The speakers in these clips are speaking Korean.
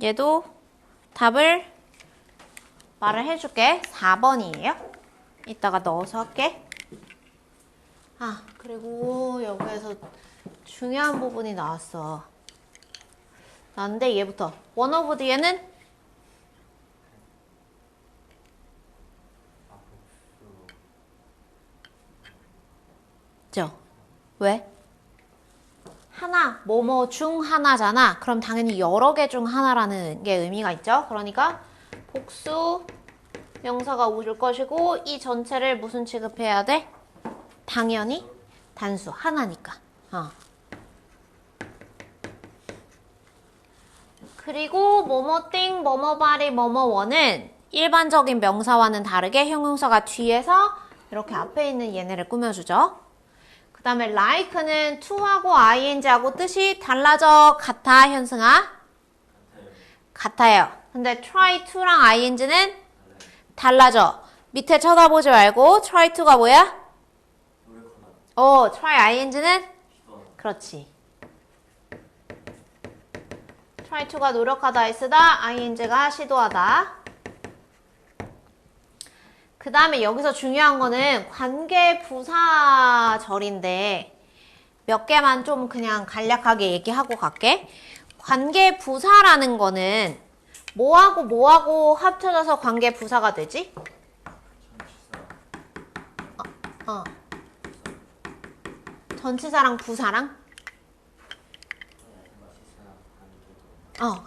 얘도 답을 말을 해줄게. 4번이에요. 이따가 넣어서 할게. 아, 그리고 여기에서 중요한 부분이 나왔어. 나는데 얘부터. 원 오브 뒤에는 죠. 왜? 하나, 뭐뭐 중 하나잖아. 그럼 당연히 여러 개 중 하나라는 게 의미가 있죠. 그러니까 복수 명사가 올 것이고 이 전체를 무슨 취급해야 돼? 당연히 단수 하나니까. 그리고 뭐뭐띵, 뭐뭐바리, 뭐뭐원은 일반적인 명사와는 다르게 형용사가 뒤에서 이렇게 앞에 있는 얘네를 꾸며주죠. 그 다음에 like는 to하고 ing하고 뜻이 달라져. 같아, 현승아? 같아요. 근데 try to랑 ing는 달라져. 밑에 쳐다보지 말고 try to가 뭐야? try ing는? 그렇지. try to가 노력하다에 쓰다, ing가 시도하다. 그 다음에 여기서 중요한 거는 관계부사절인데 몇 개만 좀 그냥 간략하게 얘기하고 갈게. 관계부사라는 거는 뭐하고 뭐하고 합쳐져서 관계부사가 되지? 전치사랑 부사랑?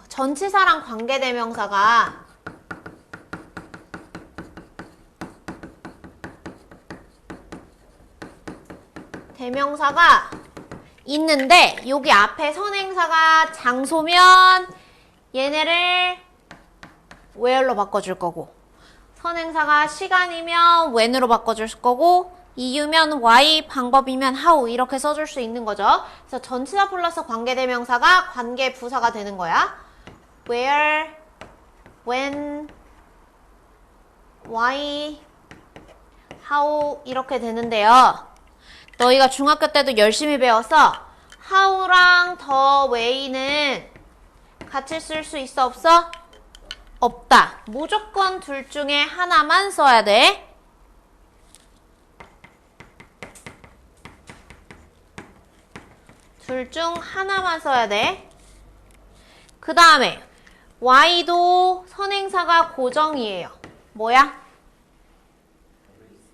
전치사랑 관계대명사가 대명사가 있는데 여기 앞에 선행사가 장소면 얘네를 where로 바꿔줄 거고 선행사가 시간이면 when으로 바꿔줄 거고 이유면 why, 방법이면 how 이렇게 써줄 수 있는 거죠. 그래서 전치사 플러스 관계대명사가 관계부사가 되는 거야. where, when, why, how 이렇게 되는데요. 너희가 중학교 때도 열심히 배웠어. how랑 the way는 같이 쓸 수 있어, 없어? 없다. 무조건 둘 중에 하나만 써야 돼. 둘 중 하나만 써야 돼. 그 다음에 why도 선행사가 고정이에요. 뭐야?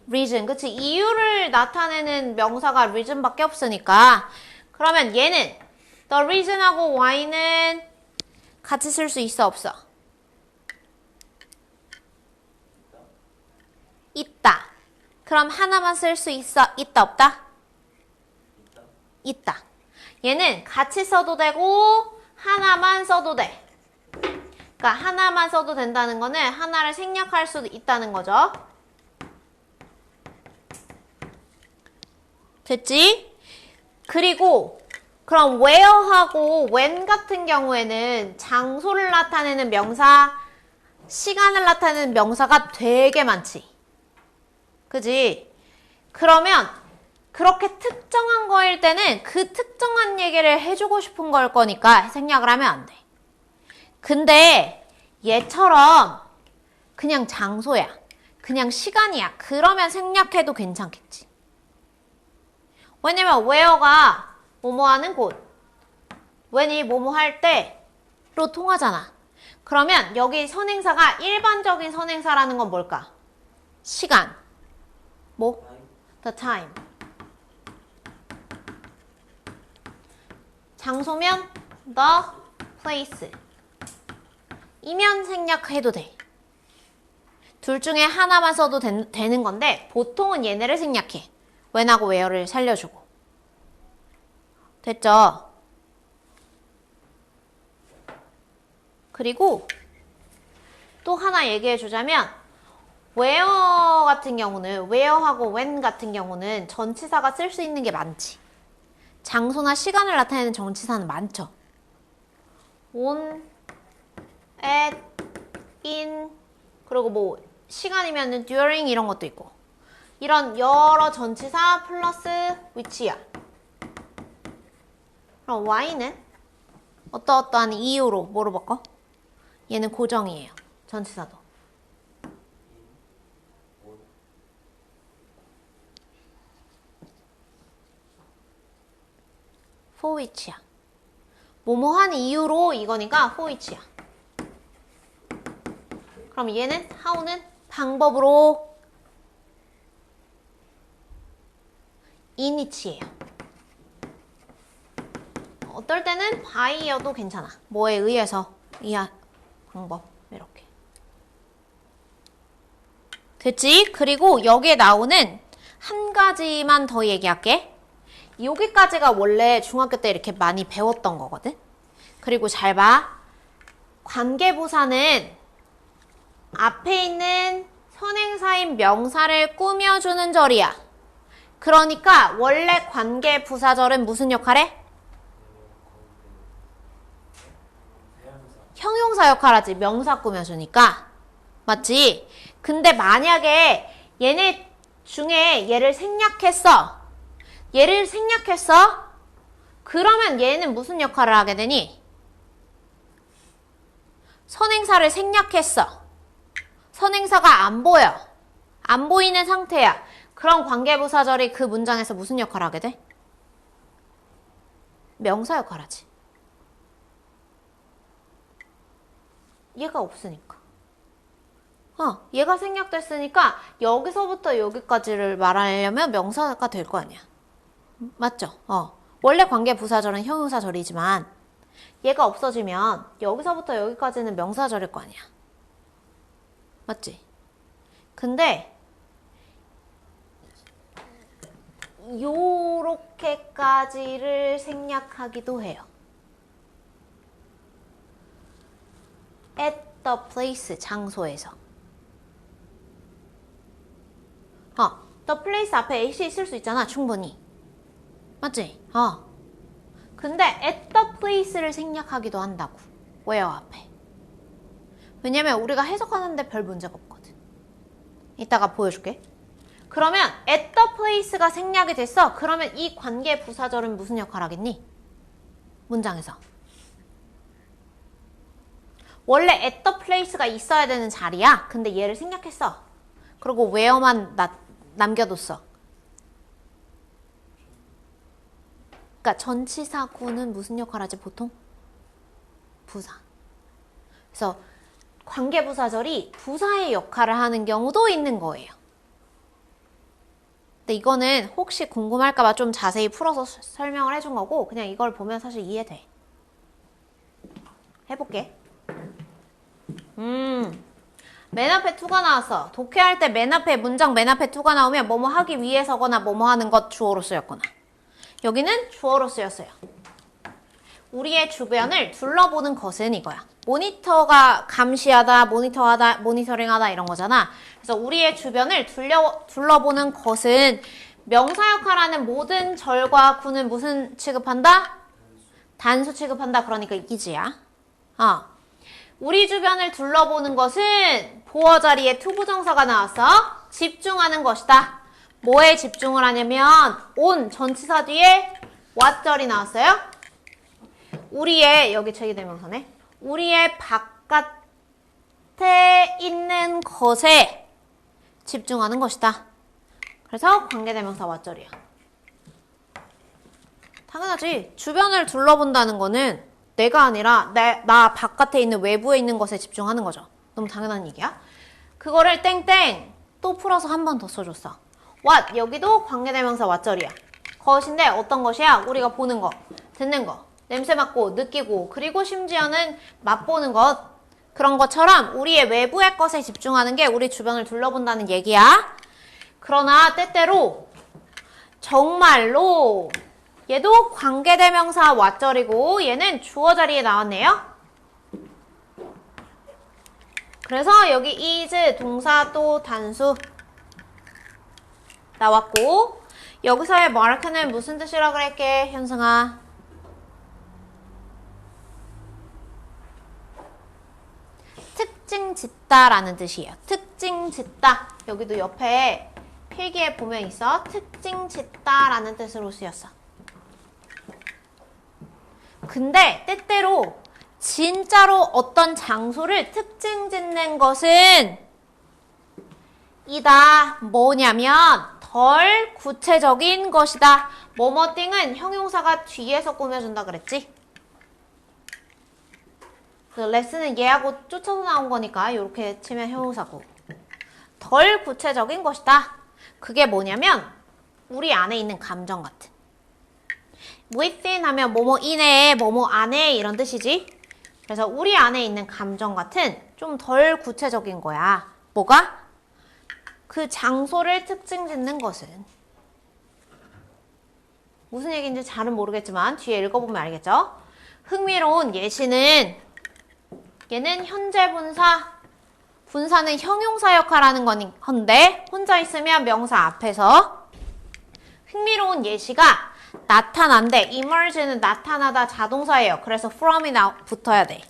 reason. 그치? 이유를 나타내는 명사가 reason밖에 없으니까. 그러면 얘는 the reason하고 why는 같이 쓸 수 있어, 없어? 있다. 그럼 하나만 쓸 수 있어? 있다, 없다? 있다. 얘는 같이 써도 되고 하나만 써도 돼. 그러니까 하나만 써도 된다는 거는 하나를 생략할 수도 있다는 거죠. 됐지? 그리고 그럼 where하고 when 같은 경우에는 장소를 나타내는 명사, 시간을 나타내는 명사가 되게 많지. 그지? 그러면 그렇게 특정한 거일 때는 그 특정한 얘기를 해주고 싶은 걸 거니까 생략을 하면 안 돼. 근데 얘처럼 그냥 장소야. 그냥 시간이야. 그러면 생략해도 괜찮겠지. 왜냐면 where가 뭐뭐 하는 곳, when이 뭐뭐 할 때로 통하잖아. 그러면 여기 선행사가 일반적인 선행사라는 건 뭘까? 시간. 뭐? the time. 장소면 the place. 이면 생략해도 돼. 둘 중에 하나만 써도 되는 건데 보통은 얘네를 생략해. when하고 where를 살려주고. 됐죠? 그리고 또 하나 얘기해 주자면 where 같은 경우는 where하고 when 같은 경우는 전치사가 쓸 수 있는 게 많지. 장소나 시간을 나타내는 전치사는 많죠. on, at, in, 그리고 뭐 시간이면 during 이런 것도 있고. 이런 여러 전치사 플러스 which야. 그럼 why는 어떠어떠한 이유로 뭐로 바꿔? 얘는 고정이에요. 전치사도. for which야. 뭐뭐 한 이유로 이거니까 for which야. 그럼 얘는 how는 방법으로 in which예요. 어떨 때는 by여도 괜찮아. 뭐에 의해서 이 방법 이렇게. 됐지? 그리고 여기에 나오는 한 가지만 더 얘기할게. 여기까지가 원래 중학교 때 이렇게 많이 배웠던 거거든. 그리고 잘 봐. 관계부사는 앞에 있는 선행사인 명사를 꾸며주는 절이야. 그러니까 원래 관계부사절은 무슨 역할해? 형용사 역할하지. 명사 꾸며주니까. 맞지? 근데 만약에 얘네 중에 얘를 생략했어. 그러면 얘는 무슨 역할을 하게 되니? 선행사를 생략했어. 선행사가 안 보여. 안 보이는 상태야. 그럼 관계부사절이 그 문장에서 무슨 역할을 하게 돼? 명사 역할하지. 얘가 없으니까. 얘가 생략됐으니까 여기서부터 여기까지를 말하려면 명사가 될 거 아니야. 맞죠? 원래 관계부사절은 형용사절이지만 얘가 없어지면 여기서부터 여기까지는 명사절일 거 아니야. 맞지? 근데 요렇게까지를 생략하기도 해요. at the place, 장소에서. the place 앞에 at 있을 수 있잖아, 충분히. 맞지? 근데 at the place를 생략하기도 한다고. where 앞에. 왜냐면 우리가 해석하는데 별 문제가 없거든. 이따가 보여줄게. 그러면 at the place가 생략이 됐어. 그러면 이 관계 부사절은 무슨 역할 하겠니? 문장에서. 원래 at the place가 있어야 되는 자리야. 근데 얘를 생략했어. 그리고 where만 남겨뒀어. 그러니까 전치사구는 무슨 역할 하지 보통? 부사. 그래서 관계부사절이 부사의 역할을 하는 경우도 있는 거예요. 근데 이거는 혹시 궁금할까봐 좀 자세히 풀어서 설명을 해준 거고 그냥 이걸 보면 사실 이해돼. 해볼게. 맨 앞에 to가 나왔어. 독해할 때 맨 앞에 문장 맨 앞에 to가 나오면 뭐뭐 하기 위해서거나 뭐뭐 하는 것 주어로 쓰였거나. 여기는 주어로 쓰였어요. 우리의 주변을 둘러보는 것은 이거야. 모니터가 감시하다, 모니터링하다 이런 거잖아. 그래서 우리의 주변을 둘러보는 것은 명사 역할하는 모든 절과 구는 무슨 취급한다? 단수 취급한다. 그러니까 이지야. 우리 주변을 둘러보는 것은 보어 자리에 투부정사가 나와서 집중하는 것이다. 뭐에 집중을 하냐면 on 전치사 뒤에 what절이 나왔어요. 우리의 여기 체계대명사네. 우리의 바깥에 있는 것에 집중하는 것이다. 그래서 관계대명사 what절이야. 당연하지. 주변을 둘러본다는 거는 내가 아니라 나 바깥에 있는 외부에 있는 것에 집중하는 거죠. 너무 당연한 얘기야. 그거를 땡땡 또 풀어서 한 번 더 써줬어. what 여기도 관계대명사 what절이야. 것인데 어떤 것이야? 우리가 보는 거, 듣는 거, 냄새 맡고 느끼고 그리고 심지어는 맛보는 것 그런 것처럼 우리의 외부의 것에 집중하는 게 우리 주변을 둘러본다는 얘기야. 그러나 때때로 정말로 얘도 관계대명사 what절이고 얘는 주어 자리에 나왔네요. 그래서 여기 is 동사 또 단수 나왔고 여기서의 mark는 무슨 뜻이라 그랬게 현승아? 특징 짓다라는 뜻이에요. 특징 짓다. 여기도 옆에 필기에 보면 있어. 특징 짓다라는 뜻으로 쓰였어. 근데 때때로 진짜로 어떤 장소를 특징 짓는 것은 이다. 뭐냐면 덜 구체적인 것이다. 뭐뭐띵은 형용사가 뒤에서 꾸며준다 그랬지? 그 레슨은 얘하고 쫓아서 나온 거니까 이렇게 치면 형용사고. 덜 구체적인 것이다. 그게 뭐냐면 우리 안에 있는 감정 같은. within 하면 뭐뭐 이내에 뭐뭐 안에 이런 뜻이지. 그래서 우리 안에 있는 감정 같은 좀 덜 구체적인 거야. 뭐가? 그 장소를 특징 짓는 것은. 무슨 얘기인지 잘은 모르겠지만 뒤에 읽어보면 알겠죠? 흥미로운 예시는 얘는 현재 분사. 분사는 형용사 역할하는 건데 혼자 있으면 명사 앞에서 흥미로운 예시가 나타난대. emerge는 나타나다 자동사예요. 그래서 from이 붙어야 돼.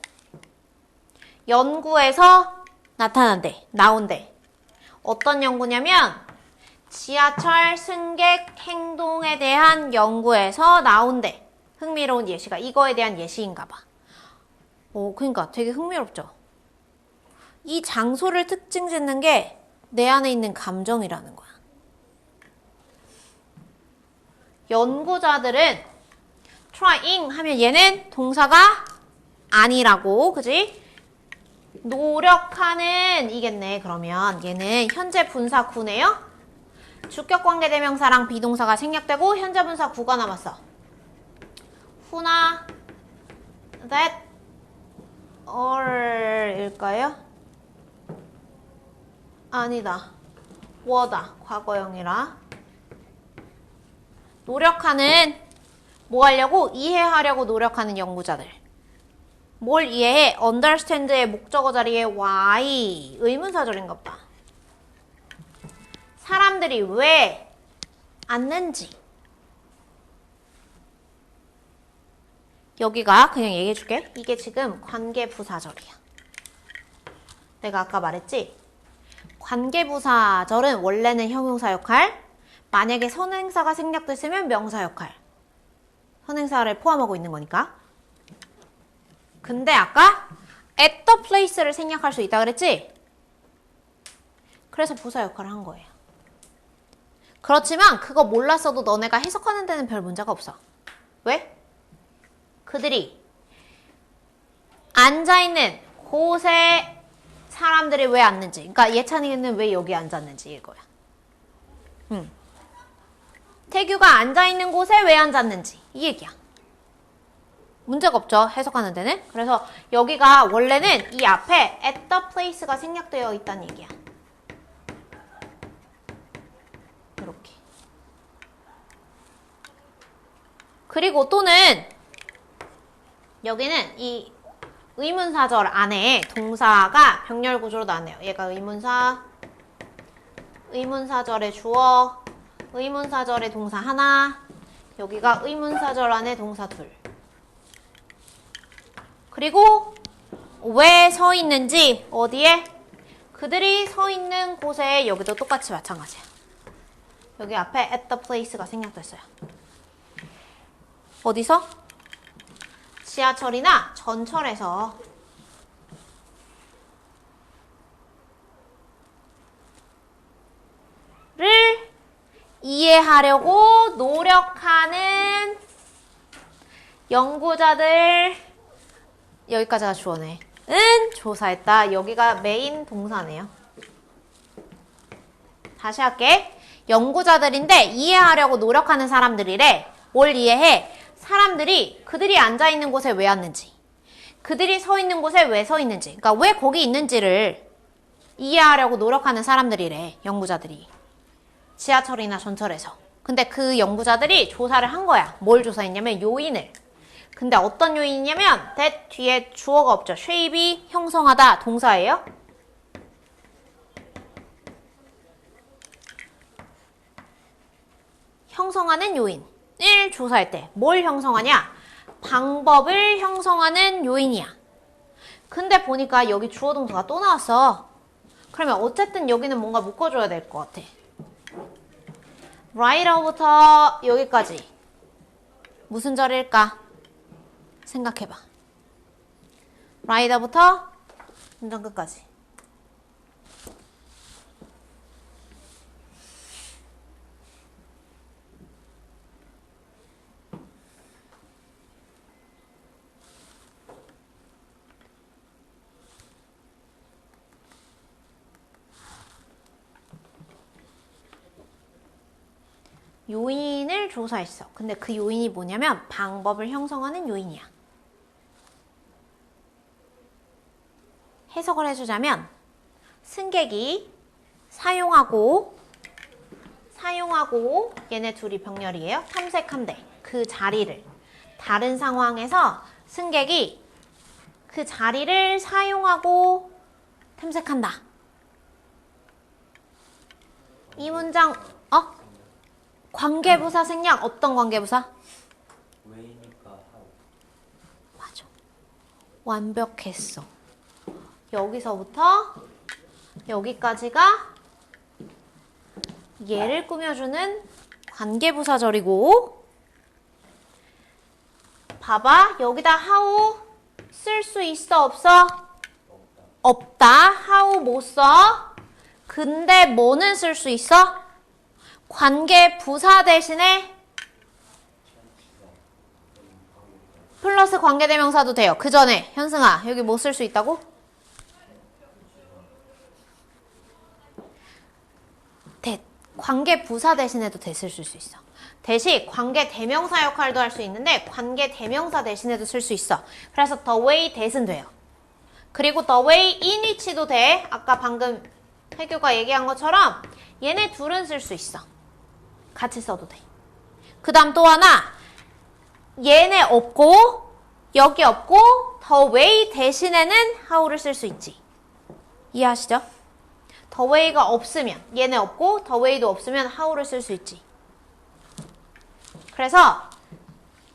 연구에서 나타난대. 나온대. 어떤 연구냐면 지하철 승객 행동에 대한 연구에서 나온대. 흥미로운 예시가 이거에 대한 예시인가 봐. 그러니까 되게 흥미롭죠. 이 장소를 특징 짓는 게 내 안에 있는 감정이라는 거야. 연구자들은 trying 하면 얘는 동사가 아니라고, 그지? 노력하는 이겠네. 그러면 얘는 현재 분사 구네요. 주격관계 대명사랑 비동사가 생략되고 현재 분사 구가 남았어. who나 that or 일까요? 아니다. were다. 과거형이라. 노력하는 뭐 하려고? 이해하려고 노력하는 연구자들. 뭘 이해해? understand의 목적어 자리에 why 의문사절인가 보다. 사람들이 왜 앉는지. 여기가 그냥 얘기해줄게. 이게 지금 관계부사절이야. 내가 아까 말했지? 관계부사절은 원래는 형용사 역할, 만약에 선행사가 생략됐으면 명사 역할. 선행사를 포함하고 있는 거니까. 근데 아까 at the place를 생략할 수 있다 그랬지? 그래서 부사 역할을 한 거예요. 그렇지만 그거 몰랐어도 너네가 해석하는 데는 별 문제가 없어. 왜? 그들이 앉아있는 곳에 사람들이 왜 앉는지. 그러니까 예찬이는 왜 여기 앉았는지 이거야. 태규가 앉아있는 곳에 왜 앉았는지 이 얘기야. 문제가 없죠. 해석하는 데는. 그래서 여기가 원래는 이 앞에 at the place가 생략되어 있다는 얘기야. 이렇게. 그리고 또는 여기는 이 의문사절 안에 동사가 병렬 구조로 나왔네요. 얘가 의문사, 의문사절의 주어, 의문사절의 동사 하나, 여기가 의문사절 안에 동사 둘. 그리고 왜 서 있는지 어디에? 그들이 서 있는 곳에 여기도 똑같이 마찬가지야. 여기 앞에 at the place가 생략됐어요. 어디서? 지하철이나 전철에서. 를 이해하려고 노력하는 연구자들. 여기까지가 주어네. 은 조사했다. 여기가 메인 동사네요. 다시 할게. 연구자들인데 이해하려고 노력하는 사람들이래. 뭘 이해해? 사람들이 그들이 앉아있는 곳에 왜 앉는지, 그들이 서 있는 곳에 왜 서 있는지, 그러니까 왜 거기 있는지를 이해하려고 노력하는 사람들이래. 연구자들이. 지하철이나 전철에서. 근데 그 연구자들이 조사를 한 거야. 뭘 조사했냐면 요인을. 근데 어떤 요인이냐면 that 뒤에 주어가 없죠. shape이 형성하다 동사예요. 형성하는 요인을 조사할 때 뭘 형성하냐? 방법을 형성하는 요인이야. 근데 보니까 여기 주어 동사가 또 나왔어. 그러면 어쨌든 여기는 뭔가 묶어줘야 될 것 같아. writer부터 여기까지 무슨 절일까? 생각해봐. 라이더부터 문장 끝까지. 요인을 조사했어. 근데 그 요인이 뭐냐면 방법을 형성하는 요인이야. 해석을 해주자면 승객이 사용하고 얘네 둘이 병렬이에요. 탐색한대. 그 자리를. 다른 상황에서 승객이 그 자리를 사용하고 탐색한다. 이 문장 관계부사 생략. 어떤 관계부사? 왜니까 하고. 맞아. 완벽했어. 여기서부터 여기까지가 얘를 꾸며주는 관계부사절이고, 봐봐. 여기다 how 쓸 수 있어 없어? 없다. how 못 써. 근데 뭐는 쓸 수 있어? 관계부사 대신에 플러스 관계대명사도 돼요. 그 전에 현승아 여기 뭐 쓸 수 있다고? 관계부사 대신에도 대쓸 수 있어. 대신 관계대명사 역할도 할 수 있는데 관계대명사 대신에도 쓸 수 있어. 그래서 the way that은 돼요. 그리고 the way in which도 돼. 아까 방금 혜규가 얘기한 것처럼 얘네 둘은 쓸 수 있어. 같이 써도 돼. 그 다음 또 하나, 얘네 없고 여기 없고 the way 대신에는 how를 쓸 수 있지. 이해하시죠? the way가 없으면, 얘네 없고 the way도 없으면 how를 쓸 수 있지. 그래서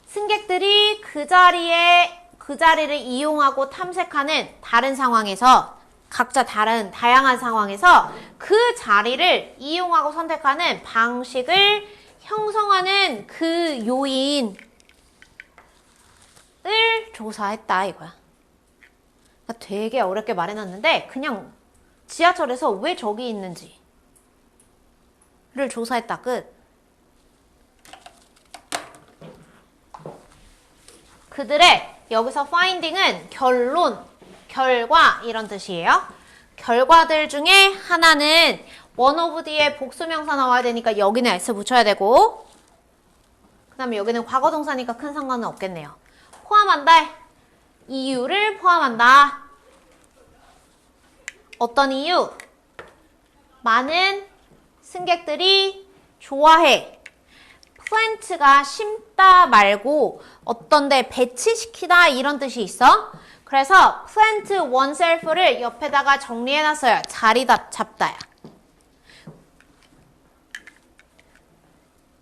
승객들이 그 자리를 이용하고 탐색하는 다른 상황에서, 각자 다양한 상황에서 그 자리를 이용하고 선택하는 방식을 형성하는 그 요인을 조사했다 이거야. 그러니까 되게 어렵게 말해놨는데 그냥 지하철에서 왜 저기 있는지를 조사했다. 끝. 그들의 여기서 finding은 결론, 결과 이런 뜻이에요. 결과들 중에 하나는 one of 뒤에 복수명사 나와야 되니까 여기는 s 붙여야 되고, 그 다음에 여기는 과거동사니까 큰 상관은 없겠네요. 포함한다. 이유를 포함한다. 어떤 이유? 많은 승객들이 좋아해. 플랜트가 심다 말고 어떤 데 배치시키다 이런 뜻이 있어. 그래서 plant oneself를 옆에다가 정리해놨어요. 자리 잡다야.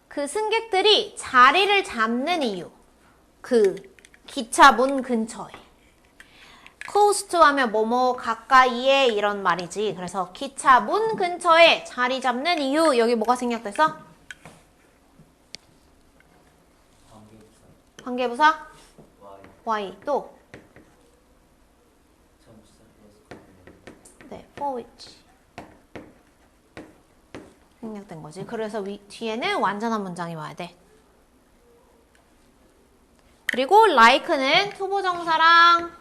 그 승객들이 자리를 잡는 이유. 그 기차 문 근처에. close to 하면 뭐뭐 가까이에 이런 말이지. 그래서 기차 문 근처에 자리 잡는 이유. 여기 뭐가 생략됐어? 관계부사? why. 또? 네, for which 생략된 거지. 그래서 뒤에는 완전한 문장이 와야 돼. 그리고 like는 투부정사랑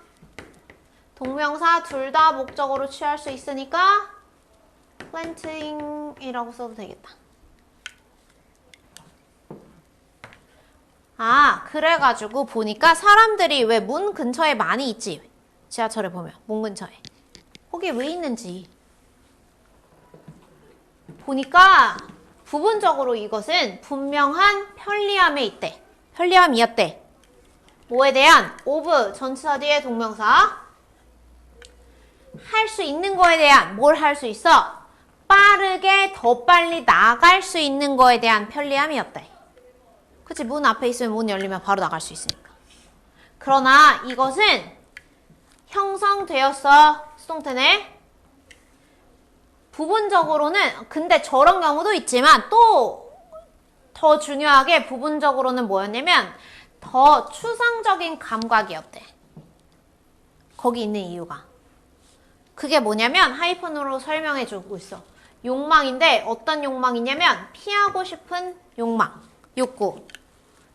동명사 둘 다 목적어로 취할 수 있으니까 planting이라고 써도 되겠다. 그래가지고 보니까 사람들이 왜 문 근처에 많이 있지? 지하철에 보면 문 근처에. 거기 왜 있는지 보니까 부분적으로 이것은 분명한 편리함에 있대. 편리함이었대. 뭐에 대한? of 전치사 뒤에 동명사. 할 수 있는 거에 대한. 뭘 할 수 있어? 빠르게 더 빨리 나갈 수 있는 거에 대한 편리함이었대. 그치? 문 앞에 있으면 문 열리면 바로 나갈 수 있으니까. 그러나 이것은 형성되었어. 수동태네. 부분적으로는, 근데 저런 경우도 있지만 또 더 중요하게 부분적으로는 뭐였냐면 더 추상적인 감각이었대. 거기 있는 이유가. 그게 뭐냐면 하이픈으로 설명해 주고 있어. 욕망인데 어떤 욕망이냐면 피하고 싶은 욕망, 욕구.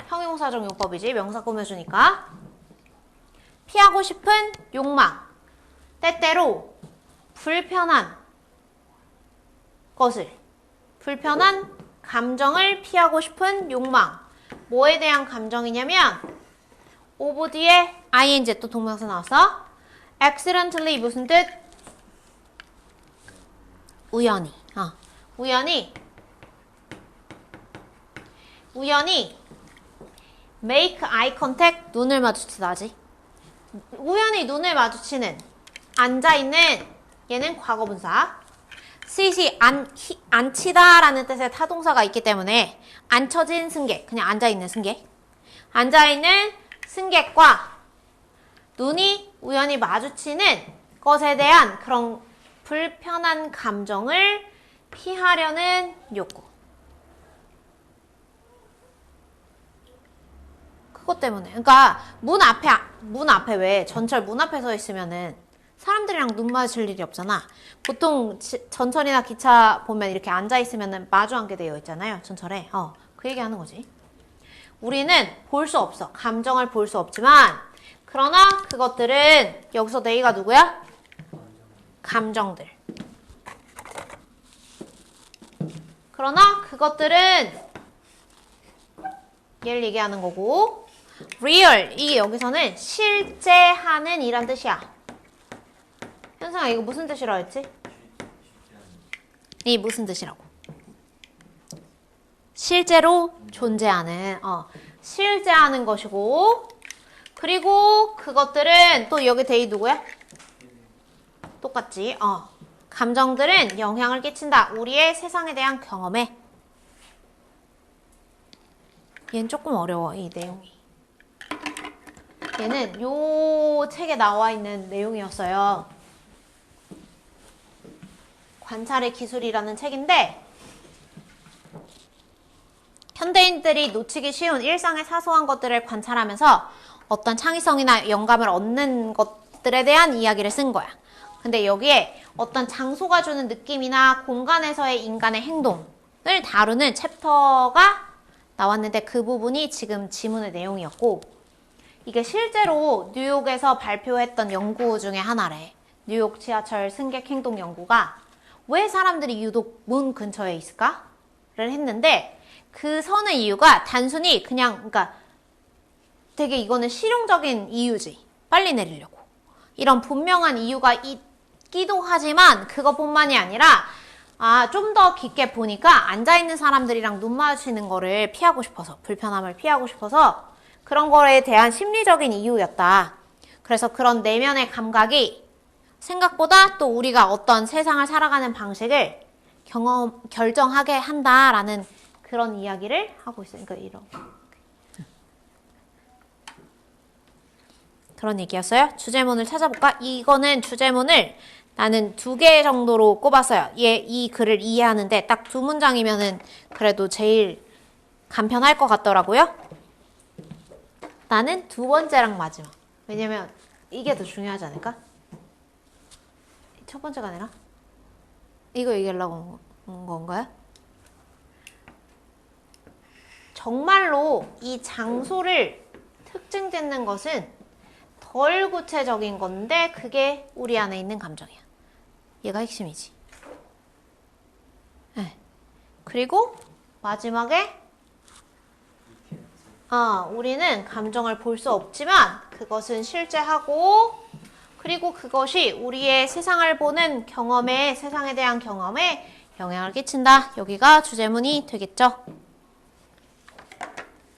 형용사적 용법이지. 명사 꾸며주니까. 피하고 싶은 욕망. 때때로 불편한 것을, 불편한 감정을 피하고 싶은 욕망. 뭐에 대한 감정이냐면 오브 뒤에 ing 또 동명사 나왔어. accidentally 무슨 뜻? 우연히. 우연히 make eye contact 눈을 마주치다지. 우연히 눈을 마주치는 앉아있는 얘는 과거분사. sit이 앉히다라는 뜻의 타동사가 있기 때문에 앉혀진 승객, 그냥 앉아있는 승객. 앉아있는 승객과 눈이 우연히 마주치는 것에 대한 그런 불편한 감정을 피하려는 욕구. 그것 때문에. 그러니까 문 앞에 왜 전철 문 앞에 서 있으면은 사람들이랑 눈 마주칠 일이 없잖아. 보통 전철이나 기차 보면 이렇게 앉아 있으면은 마주 앉게 되어 있잖아요. 전철에. 그 얘기하는 거지. 우리는 볼 수 없어. 감정을 볼 수 없지만 그러나 그것들은 여기서 내가 누구야? 감정들. 그러나 그것들은 얘를 얘기하는 거고 real 이게 여기서는 실제 하는 이란 뜻이야. 현상아 이거 무슨 뜻이라고 했지? 이 무슨 뜻이라고? 실제로 존재하는 실제하는 것이고 그리고 그것들은 또 여기 대이 누구야? 똑같지. 감정들은 영향을 끼친다. 우리의 세상에 대한 경험에. 얘는 조금 어려워, 이 내용이. 얘는 요 책에 나와 있는 내용이었어요. 관찰의 기술이라는 책인데 현대인들이 놓치기 쉬운 일상의 사소한 것들을 관찰하면서 어떤 창의성이나 영감을 얻는 것들에 대한 이야기를 쓴 거야. 근데 여기에 어떤 장소가 주는 느낌이나 공간에서의 인간의 행동을 다루는 챕터가 나왔는데 그 부분이 지금 지문의 내용이었고 이게 실제로 뉴욕에서 발표했던 연구 중에 하나래. 뉴욕 지하철 승객 행동 연구가 왜 사람들이 유독 문 근처에 있을까를 했는데 그 서는 이유가 단순히 그냥 그러니까 되게 이거는 실용적인 이유지. 빨리 내리려고. 이런 분명한 이유가 있기도 하지만 그것뿐만이 아니라 좀 더 깊게 보니까 앉아있는 사람들이랑 눈 마주치는 거를 피하고 싶어서 불편함을 피하고 싶어서 그런 거에 대한 심리적인 이유였다. 그래서 그런 내면의 감각이 생각보다 또 우리가 어떤 세상을 살아가는 방식을 결정하게 한다라는 그런 이야기를 하고 있어요. 그러니까 이런 그런 얘기였어요. 주제문을 찾아볼까? 이거는 주제문을 나는 2개 정도로 꼽았어요. 이 글을 이해하는데 딱 2문장이면은 그래도 제일 간편할 것 같더라고요. 나는 2번째랑 마지막. 왜냐면 이게 더 중요하지 않을까? 첫 번째가 아니라? 이거 얘기하려고 온 건가요? 정말로 이 장소를 특징 짓는 것은 덜 구체적인 건데 그게 우리 안에 있는 감정이야. 얘가 핵심이지. 네. 그리고 마지막에 우리는 감정을 볼 수 없지만 그것은 실제하고 그리고 그것이 우리의 세상을 보는 경험에 세상에 대한 경험에 영향을 끼친다. 여기가 주제문이 되겠죠.